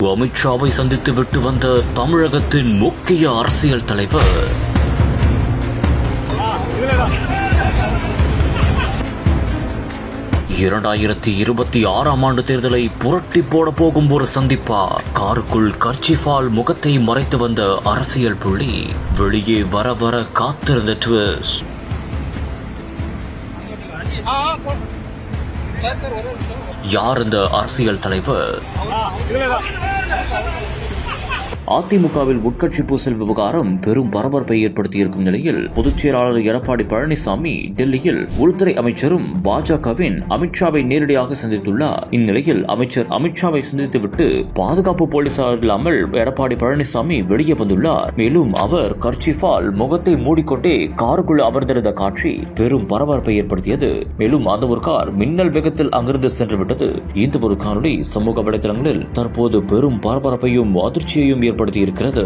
அமித்ஷாவை சந்தித்து விட்டு வந்த தமிழகத்தின் முக்கிய அரசியல் தலைவர் 2026ஆம் ஆண்டு தேர்தலை புரட்டி போட போகும் ஒரு சந்திப்பா? காருக்குள் கர்ச்சிஃபால் முகத்தை மறைத்து வந்த அரசியல் புள்ளி வெளியே வர வர காத்திருந்த ட்விஸ்ட். யார் இந்த அரசியல் தலைவர்? அதிமுகவில் உட்கட்சி பூசல் விவகாரம் பெரும் பரபரப்பை ஏற்படுத்தியிருக்கும் நிலையில் பொதுச் செயலாளர் எடப்பாடி பழனிசாமி டெல்லியில் உள்துறை அமைச்சரும் பாஜகவின் அமித்ஷாவை நேரடியாக சந்தித்துள்ளார். இந்நிலையில் அமைச்சர் அமித்ஷாவை சந்தித்துவிட்டு பாதுகாப்பு போலீசார் இல்லாமல் எடப்பாடி பழனிசாமி வெளியே வந்துள்ளார். மேலும் அவர் கர்ச்சிஃபால் முகத்தை மூடிக்கொண்டே காருக்குள் அமர்ந்திருந்த காட்சி பெரும் பரபரப்பை ஏற்படுத்தியது. மேலும் அந்த ஒரு கார் மின்னல் வேகத்தில் அங்கிருந்து சென்றுவிட்டது. இந்த ஒரு காணொலி சமூக வலைதளங்களில் தற்போது பெரும் பரபரப்பையும் அதிர்ச்சியையும் ஏற்படுத்தி இருக்கிறது.